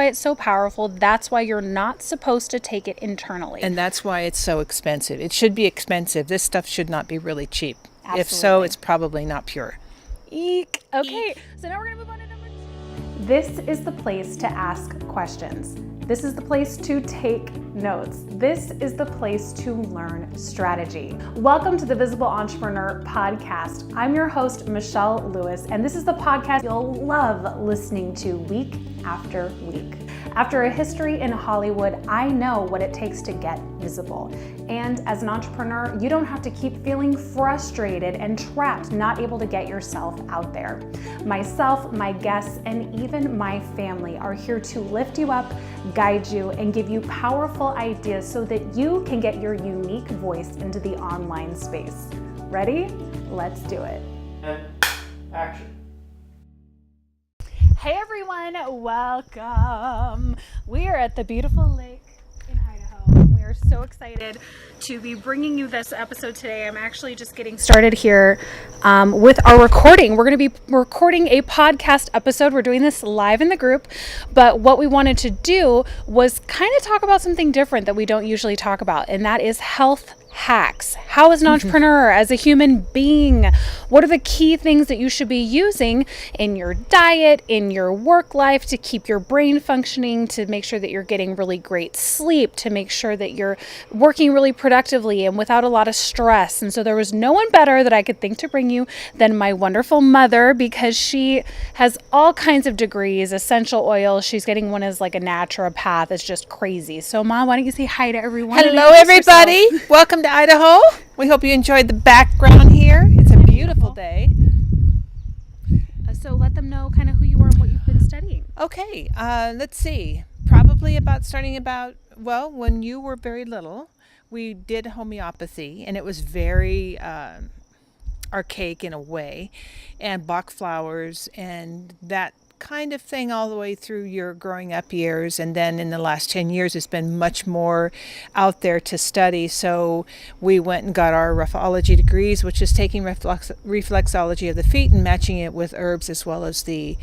why it's so powerful. That's why you're not supposed to take it internally. And that's why it's so expensive. It should be expensive. This stuff should not be really cheap. Absolutely. If so, it's probably not pure. Eek. Okay, so now we're going to move on to number 2. This is the place to ask questions. This is the place to take notes. This is the place to learn strategy. Welcome to the Visible Entrepreneur Podcast. I'm your host, Michelle Lewis, and this is the podcast you'll love listening to week after week. After a history in Hollywood, I know what it takes to get visible. And as an entrepreneur, you don't have to keep feeling frustrated and trapped, not able to get yourself out there. Myself, my guests, and even my family are here to lift you up, guide you, and give you powerful ideas so that you can get your unique voice into the online space. Ready? Let's do it. And action. Hey everyone, welcome. We are at the beautiful lake in Idaho, and we are so excited to be bringing you this episode today. I'm actually just getting started here with our recording. We're going to be recording a podcast episode. We're doing this live in the group, but what we wanted to do was kind of talk about something different that we don't usually talk about, and that is health hacks. How as an entrepreneur, as a human being, what are the key things that you should be using in your diet, in your work life to keep your brain functioning, to make sure that you're getting really great sleep, to make sure that you're working really productively and without a lot of stress. And so there was no one better that I could think to bring you than my wonderful mother, because she has all kinds of degrees, essential oils. She's getting one as like a naturopath. It's just crazy. So Mom, why don't you say hi to everyone? Hello, everybody. Welcome to Idaho. We hope you enjoyed the background here. It's a beautiful day. So let them know kind of who you are and what you've been studying. Okay, let's see. Probably when you were very little, we did homeopathy, and it was very archaic in a way, and Bach flowers and that kind of thing all the way through your growing up years. And then in the last 10 years, it's been much more out there to study. So we went and got our Raphaology degrees, which is taking reflexology of the feet and matching it with herbs as well as the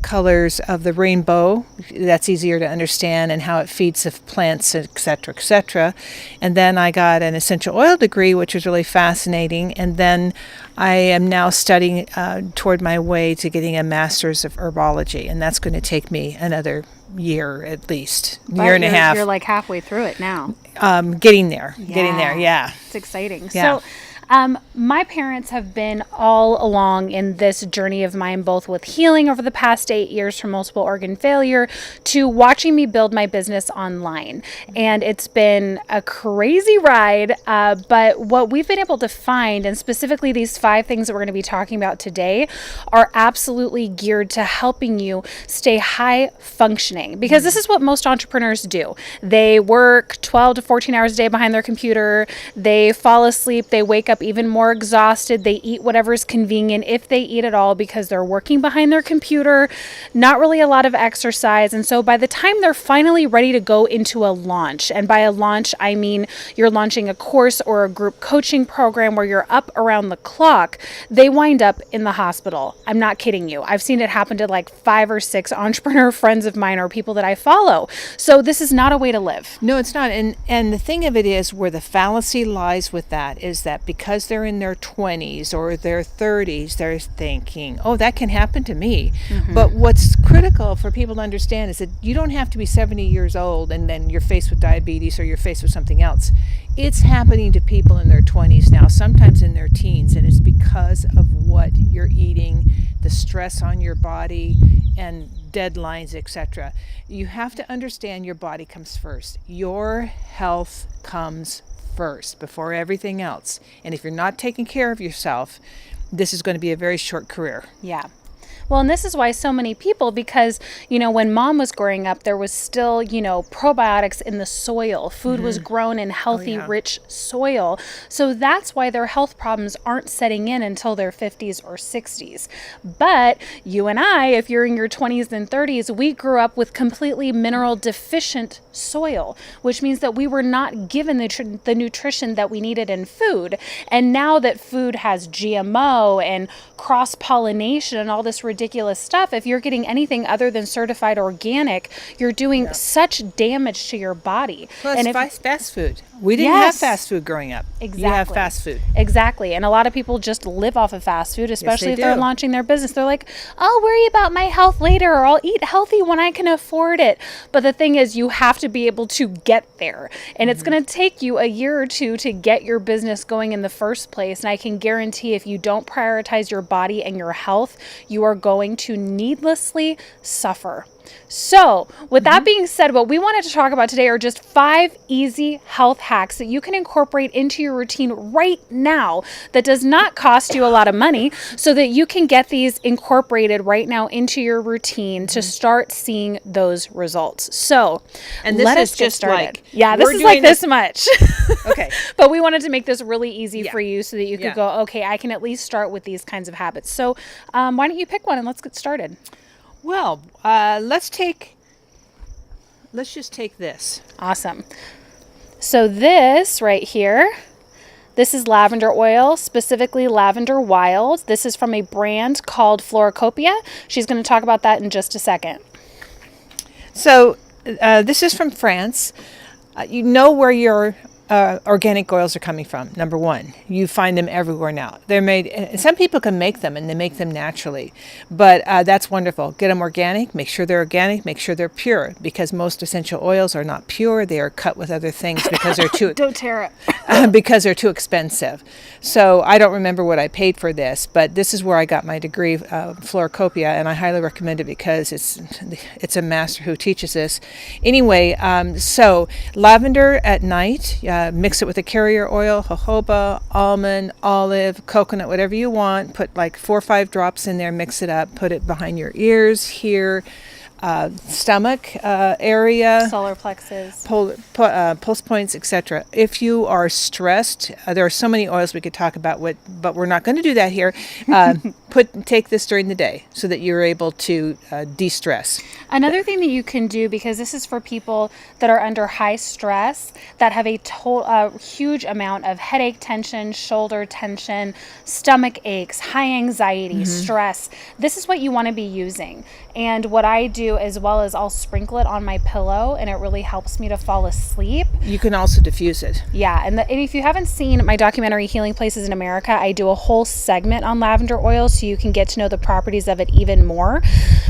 colors of the rainbow. That's easier to understand, and how it feeds the plants, etc., etc. And then I got an essential oil degree, which was really fascinating. And then I am now studying toward my way to getting a master's of herbology, and that's going to take me another year at least, year and a half. You're like halfway through it now. Getting there, yeah. It's exciting. Yeah. So my parents have been all along in this journey of mine, both with healing over the past 8 years from multiple organ failure to watching me build my business online. And it's been a crazy ride, but what we've been able to find, and specifically these 5 things that we're going to be talking about today, are absolutely geared to helping you stay high functioning, because this is what most entrepreneurs do. They work 12 to 14 hours a day behind their computer. They fall asleep. They wake up even more exhausted. They eat whatever's convenient, if they eat at all, because they're working behind their computer, not really a lot of exercise. And so by the time they're finally ready to go into a launch, and by a launch, I mean you're launching a course or a group coaching program where you're up around the clock, they wind up in the hospital. I'm not kidding you. I've seen it happen to like 5 or 6 entrepreneur friends of mine or people that I follow. So this is not a way to live. No, it's not. And the thing of it is, where the fallacy lies with that is that because they're in their 20s or their 30s, they're thinking, oh, that can happen to me. Mm-hmm. But what's critical for people to understand is that you don't have to be 70 years old and then you're faced with diabetes or you're faced with something else. It's happening to people in their 20s now, sometimes in their teens, and it's because of what you're eating, the stress on your body, and deadlines, etc. You have to understand your body comes first. Your health comes first before everything else. And if you're not taking care of yourself, this is going to be a very short career. Yeah. Well, and this is why so many people, because, when Mom was growing up, there was still, probiotics in the soil. Food was grown in healthy, rich soil. So that's why their health problems aren't setting in until their 50s or 60s. But you and I, if you're in your 20s and 30s, we grew up with completely mineral-deficient soil, which means that we were not given the nutrition that we needed in food. And now that food has GMO and cross-pollination and all this ridiculous ridiculous stuff. If you're getting anything other than certified organic, you're doing such damage to your body. Plus, and if, fast food. We didn't have fast food growing up. Exactly. You have fast food. Exactly. And a lot of people just live off of fast food, especially if they're do. launching their business. They're like, I'll worry about my health later, or I'll eat healthy when I can afford it. But the thing is, you have to be able to get there. And it's going to take you a year or two to get your business going in the first place. And I can guarantee if you don't prioritize your body and your health, you are going to needlessly suffer. So with that being said, what we wanted to talk about today are just 5 easy health hacks that you can incorporate into your routine right now that does not cost you a lot of money, so that you can get these incorporated right now into your routine to start seeing those results. So And this let is us get just started. like, Yeah, this we're is like doing this much. Okay. But we wanted to make this really easy Yeah. for you so that you could Yeah. go, okay, I can at least start with these kinds of habits. So why don't you pick one and let's get started. Well, let's just take this. Awesome. So this right here, this is lavender oil, specifically Lavender Wild. This is from a brand called Floricopia. She's going to talk about that in just a second. So this is from France. You know where your organic oils are coming from. Number one, you find them everywhere now. They're made, and some people can make them, and they make them naturally, but that's wonderful. Get them organic, make sure they're organic, make sure they're pure, because most essential oils are not pure. They are cut with other things because they're too Don't tear it. because they're too expensive. So I don't remember what I paid for this, but this is where I got my degree, Floricopia, and I highly recommend it because it's a master who teaches this. Anyway, so lavender at night, mix it with a carrier oil, jojoba, almond, olive, coconut, whatever you want. Put like 4 or 5 drops in there, mix it up, put it behind your ears, here, stomach area, Solar plexus. pulse points, etc. If you are stressed, there are so many oils we could talk about, but we're not going to do that here. Take this during the day so that you're able to de-stress. Another thing that you can do, because this is for people that are under high stress, that have a huge amount of headache tension, shoulder tension, stomach aches, high anxiety, stress. This is what you want to be using. And what I do as well is I'll sprinkle it on my pillow, and it really helps me to fall asleep. You can also diffuse it. Yeah, and if you haven't seen my documentary Healing Places in America, I do a whole segment on lavender oil so you can get to know the properties of it even more.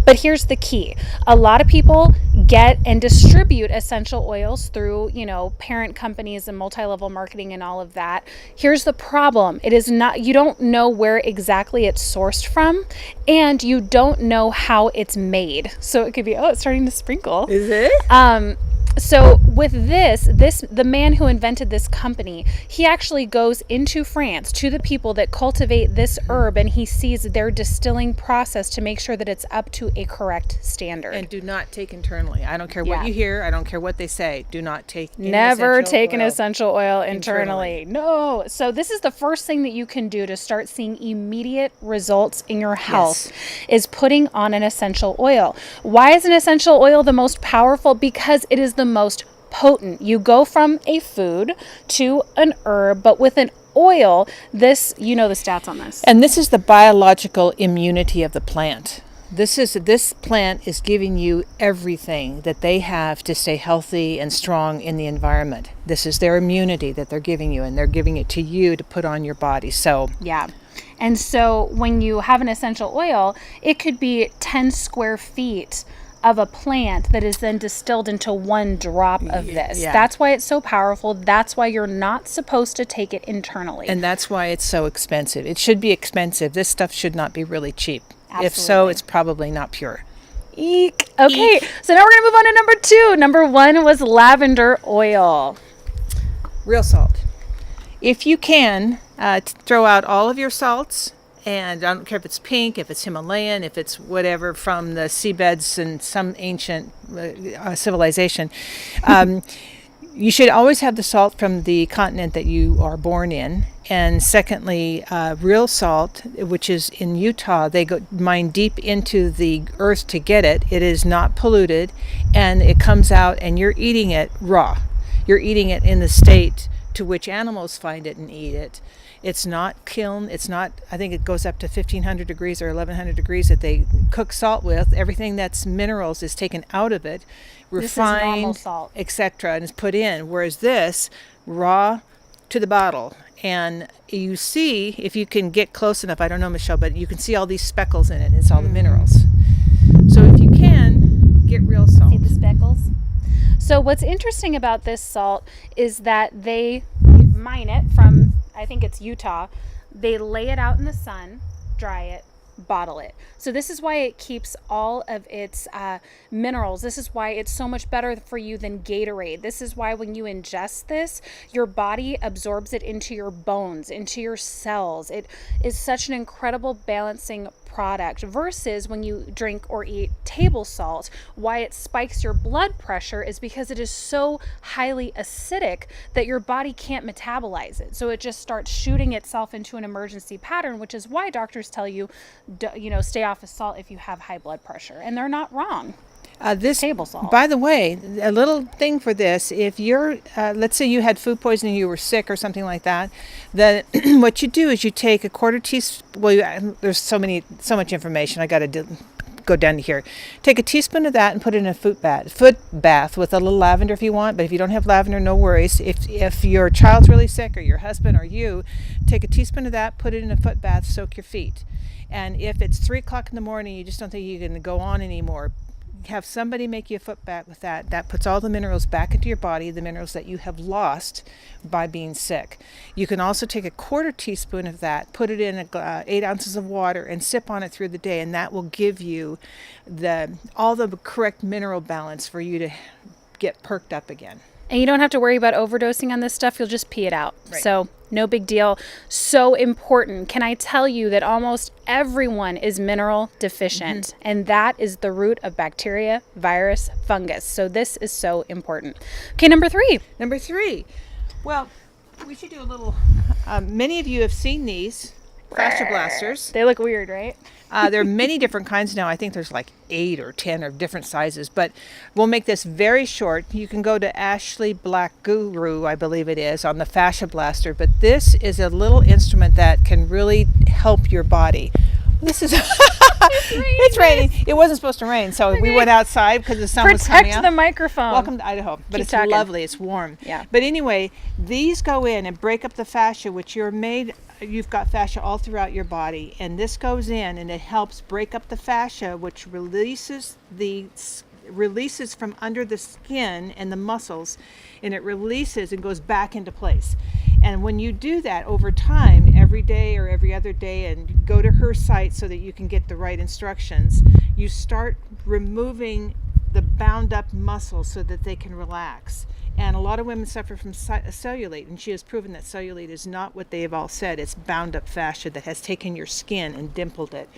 But here's the key. A lot of people get and distribute essential oils through, parent companies and multi-level marketing and all of that. Here's the problem. It is not, you don't know where exactly it's sourced from, and you don't know how it's made. So it could be, it's starting to sprinkle. Is it? So with the man who invented this company, he actually goes into France to the people that cultivate this herb, and he sees their distilling process to make sure that it's up to a correct standard. And do not take internally. I don't care Yeah. what you hear. I don't care what they say. Do not take any Never essential take an oil. essential oil internally. No. So this is the first thing that you can do to start seeing immediate results in your health, is putting on an essential oil. Why is an essential oil the most powerful? Because it is the most potent. You go from a food to an herb, but with an oil, this, the stats on this. And this is the biological immunity of the plant. This plant is giving you everything that they have to stay healthy and strong in the environment. This is their immunity that they're giving you, and they're giving it to you to put on your body. So yeah. And so when you have an essential oil, it could be 10 square feet of a plant that is then distilled into 1 drop of this. Yeah. That's why it's so powerful. That's why you're not supposed to take it internally. And that's why it's so expensive. It should be expensive. This stuff should not be really cheap. If so, Absolutely. it's probably not pure. Eek. Okay, so now we're going to move on to number 2. Number 1 was lavender oil. Real salt. If you can, throw out all of your salts, and I don't care if it's pink, if it's Himalayan, if it's whatever from the seabeds and some ancient civilization. You should always have the salt from the continent that you are born in. And secondly, real salt, which is in Utah, they go mine deep into the earth to get it. It is not polluted, and it comes out, and you're eating it raw. You're eating it in the state to which animals find it and eat it. It's not kiln. It's not, I think it goes up to 1,500 degrees or 1,100 degrees that they cook salt with. Everything that's minerals is taken out of it, refined, etc., and is put in. Whereas this, raw to the bottle. And you see, if you can get close enough, I don't know, Michelle, but you can see all these speckles in it. It's all the minerals. So if you can, get real salt. See the speckles? So what's interesting about this salt is that they mine it from, I think it's Utah. They lay it out in the sun, dry it, bottle it. So this is why it keeps all of its minerals. This is why it's so much better for you than Gatorade. This is why when you ingest this, your body absorbs it into your bones, into your cells. It is such an incredible balancing product versus when you drink or eat table salt. Why it spikes your blood pressure is because it is so highly acidic that your body can't metabolize it. So it just starts shooting itself into an emergency pattern, which is why doctors tell you, stay off of salt if you have high blood pressure. And they're not wrong. This table salt. By the way, a little thing for this: if you're, let's say you had food poisoning, you were sick or something like that, then what you do is you take a quarter teaspoon. Well, there's so much information. I got to go down to here. Take a teaspoon of that and put it in a foot bath with a little lavender if you want. But if you don't have lavender, no worries. If your child's really sick or your husband or you, take a teaspoon of that, put it in a foot bath, soak your feet. And if it's 3 o'clock in the morning, you just don't think you can go on anymore, have somebody make you a foot bath with that. That puts all the minerals back into your body, the minerals that you have lost by being sick. You can also take a quarter teaspoon of that, put it in 8 ounces of water, and sip on it through the day, and that will give you all the correct mineral balance for you to get perked up again. And you don't have to worry about overdosing on this stuff. You'll just pee it out. Right. So no big deal. So important. Can I tell you that almost everyone is mineral deficient, and that is the root of bacteria, virus, fungus. So this is so important. Okay, number three. Well, we should do a little, many of you have seen these fascia blasters. They look weird, right? There are many different kinds now. I think there's like 8 or 10 of different sizes, but we'll make this very short. You can go to Ashley Black Guru, I believe it is, on the fascia blaster, but this is a little instrument that can really help your body. This is it's raining. It wasn't supposed to rain, so we went outside because the sun was coming out. Protect the microphone. Welcome to Idaho. But Keep it's talking. lovely. It's warm. Yeah. But anyway, these go in and break up the fascia, which you've got fascia all throughout your body, and this goes in and it helps break up the fascia, which releases from under the skin and the muscles, and it releases and goes back into place. And when you do that over time, every day or every other day, and go to her site so that you can get the right instructions, you start removing the bound up muscles so that they can relax. And a lot of women suffer from cellulite, and she has proven that cellulite is not what they have all said. It's bound up fascia that has taken your skin and dimpled it.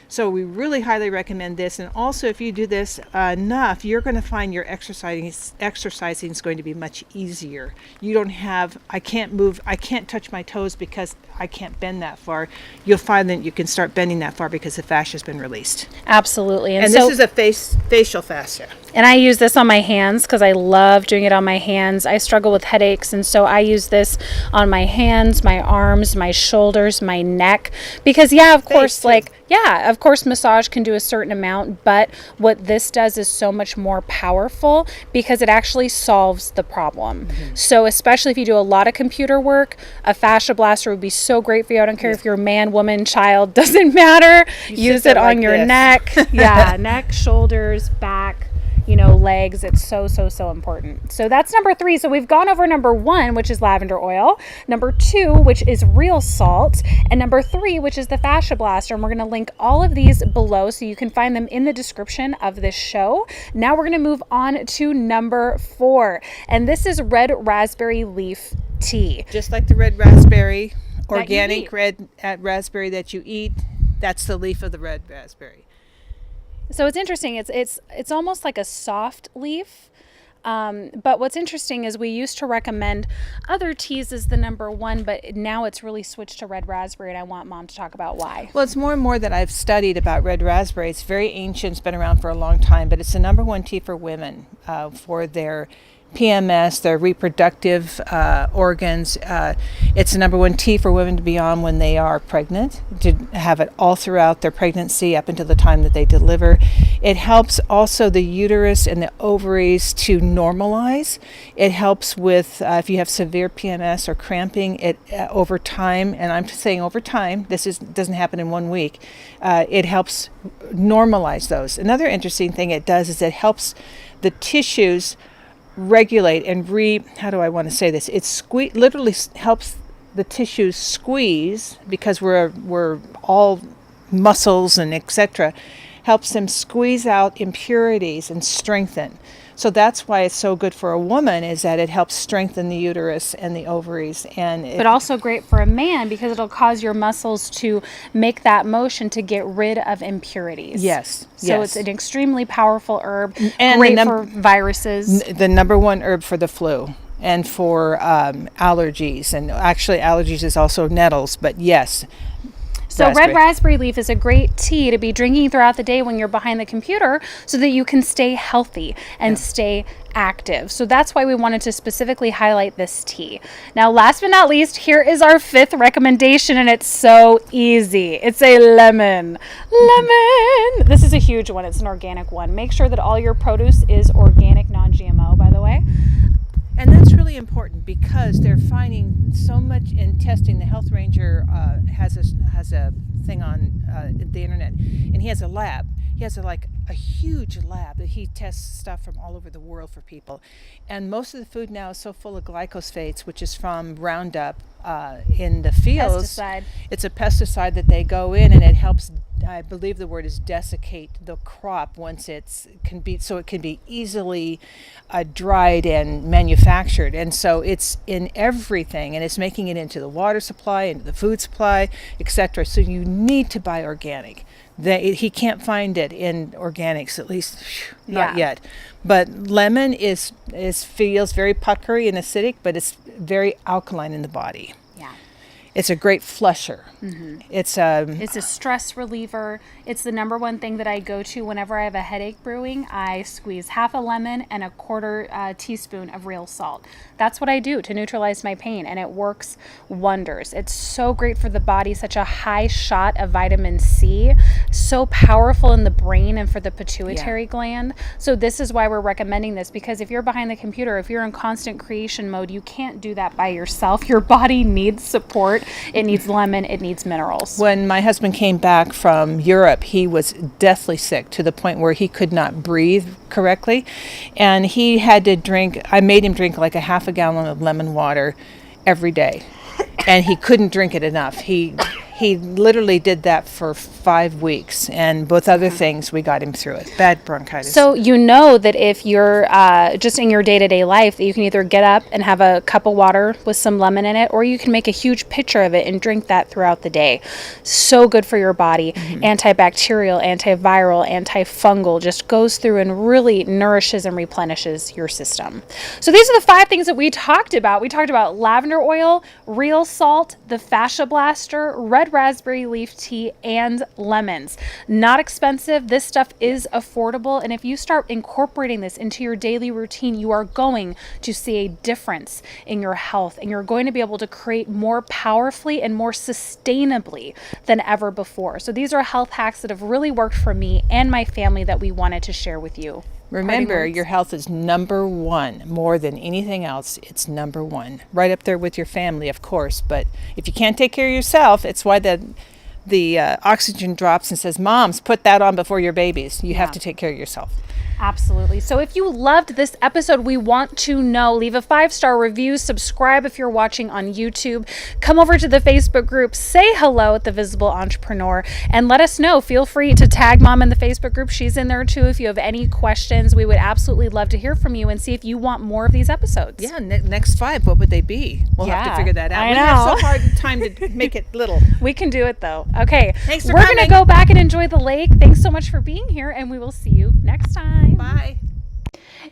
So we really highly recommend this. And also, if you do this enough, you're going to find your exercising is going to be much easier. You don't have, I can't touch my toes because I can't bend that far. You'll find that you can start bending that far because the fascia has been released. Absolutely. And so, this is a facial fascia. And I use this on my hands because I love doing it on my hands. I struggle with headaches, and so I use this on my hands, my arms, my shoulders, my neck. Because of course, massage can do a certain amount, but what this does is so much more powerful because it actually solves the problem. So especially if you do a lot of computer work, a fascia blaster would be so great for you. I don't care if you're a man, woman, child, doesn't matter. Use it on your neck. Yeah, neck, shoulders, back, legs. It's so important. So that's number 3. So we've gone over number 1, which is lavender oil, number 2, which is real salt, and number 3, which is the fascia blaster. And we're going to link all of these below so you can find them in the description of this show. Now we're going to move on to number 4, and this is red raspberry leaf tea. Just like the red raspberry, organic red raspberry that you eat, that's the leaf of the red raspberry. So it's interesting. It's almost like a soft leaf. But what's interesting is we used to recommend other teas as the number 1, but now it's really switched to red raspberry, and I want Mom to talk about why. Well, it's more and more that I've studied about red raspberry. It's very ancient. It's been around for a long time, but it's the number 1 tea for women for their PMS, their reproductive organs. It's the number one tea for women to be on when they are pregnant, to have it all throughout their pregnancy up until the time that they deliver. It helps also the uterus and the ovaries to normalize. It helps with if you have severe PMS or cramping, it over time, and I'm saying over time, doesn't happen in 1 week, it helps normalize those. Another interesting thing it does is it helps the tissues regulate and how do I want to say this? It literally helps the tissues squeeze, because we're all muscles and etc. Helps them squeeze out impurities and strengthen. So that's why it's so good for a woman, is that it helps strengthen the uterus and the ovaries. But also great for a man, because it'll cause your muscles to make that motion to get rid of impurities. Yes. So it's an extremely powerful herb, and great for viruses. The number one herb for the flu and for allergies. And actually allergies is also nettles, but yes. So red raspberry leaf is a great tea to be drinking throughout the day when you're behind the computer, so that you can stay healthy and stay active. So that's why we wanted to specifically highlight this tea. Now, last but not least, here is our 5th recommendation, and it's so easy. It's a lemon. Lemon! This is a huge one. It's an organic one. Make sure that all your produce is organic, non-GMO, by the way. And that's really important, because they're finding so much in testing. The Health Ranger has a thing on the internet, and he has a lab. He has a huge lab that he tests stuff from all over the world for people. And most of the food now is so full of glyphosates, which is from Roundup in the fields. Pesticide. It's a pesticide that they go in, and it helps, I believe the word is desiccate the crop once it can be easily dried and manufactured. And so it's in everything, and it's making it into the water supply, into the food supply, etc. So you need to buy organic. He can't find it in organics, at least not yet. But lemon feels very puckery and acidic, but it's very alkaline in the body. Yeah. It's a great flusher. Mm-hmm. It's a stress reliever. It's the number one thing that I go to whenever I have a headache brewing. I squeeze half a lemon and a quarter teaspoon of real salt. That's what I do to neutralize my pain, and it works wonders. It's so great for the body, such a high shot of vitamin C, so powerful in the brain and for the pituitary gland. So this is why we're recommending this, because if you're behind the computer, if you're in constant creation mode, you can't do that by yourself. Your body needs support. It needs lemon. It needs minerals. When my husband came back from Europe, he was deathly sick to the point where he could not breathe correctly. And he had to I made him drink like a half a gallon of lemon water every day. And he couldn't drink it enough. He literally did that for 5 weeks, and both other things, we got him through it. Bad bronchitis. So you know that if you're just in your day-to-day life, that you can either get up and have a cup of water with some lemon in it, or you can make a huge pitcher of it and drink that throughout the day. So good for your body. Mm-hmm. Antibacterial, antiviral, antifungal, just goes through and really nourishes and replenishes your system. So these are the 5 things that we talked about. We talked about lavender oil, real salt, the fascia blaster, red raspberry leaf tea, and lemons. Not expensive. This stuff is affordable, and if you start incorporating this into your daily routine, you are going to see a difference in your health, and you're going to be able to create more powerfully and more sustainably than ever before. So these are health hacks that have really worked for me and my family that we wanted to share with you. Remember, your health is number one. More than anything else, it's number one. Right up there with your family, of course. But if you can't take care of yourself, it's why the oxygen drops and says, "Moms, put that on before your babies." You have to take care of yourself. Absolutely. So if you loved this episode, we want to know. Leave a 5-star review. Subscribe if you're watching on YouTube. Come over to the Facebook group. Say hello at The Visible Entrepreneur and let us know. Feel free to tag Mom in the Facebook group. She's in there too. If you have any questions, we would absolutely love to hear from you and see if you want more of these episodes. Yeah, next 5, what would they be? We'll have to figure that out. We have so hard time to make it little. We can do it though. Okay. Thanks for We're coming. going to go back and enjoy the lake. Thanks so much for being here, and we will see you next time. Bye.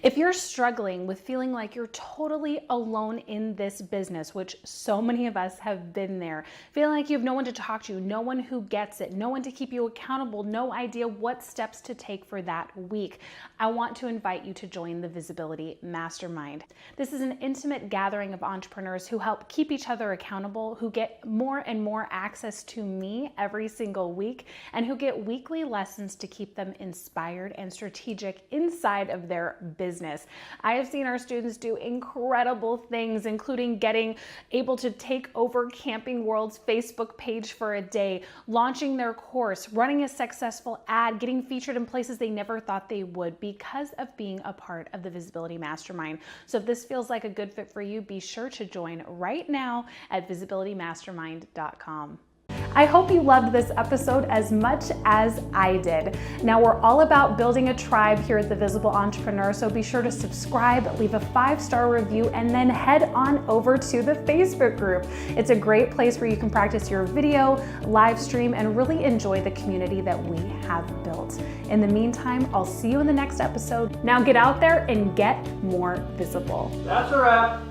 If you're struggling with feeling like you're totally alone in this business, which so many of us have been there, feeling like you have no one to talk to, no one who gets it, no one to keep you accountable, no idea what steps to take for that week, I want to invite you to join the Visibility Mastermind. This is an intimate gathering of entrepreneurs who help keep each other accountable, who get more and more access to me every single week, and who get weekly lessons to keep them inspired and strategic inside of their business. I have seen our students do incredible things, including getting able to take over Camping World's Facebook page for a day, launching their course, running a successful ad, getting featured in places they never thought they would because of being a part of the Visibility Mastermind. So if this feels like a good fit for you, be sure to join right now at visibilitymastermind.com. I hope you loved this episode as much as I did. Now, we're all about building a tribe here at The Visible Entrepreneur, so be sure to subscribe, leave a 5-star review, and then head on over to the Facebook group. It's a great place where you can practice your video, live stream, and really enjoy the community that we have built. In the meantime, I'll see you in the next episode. Now get out there and get more visible. That's a wrap.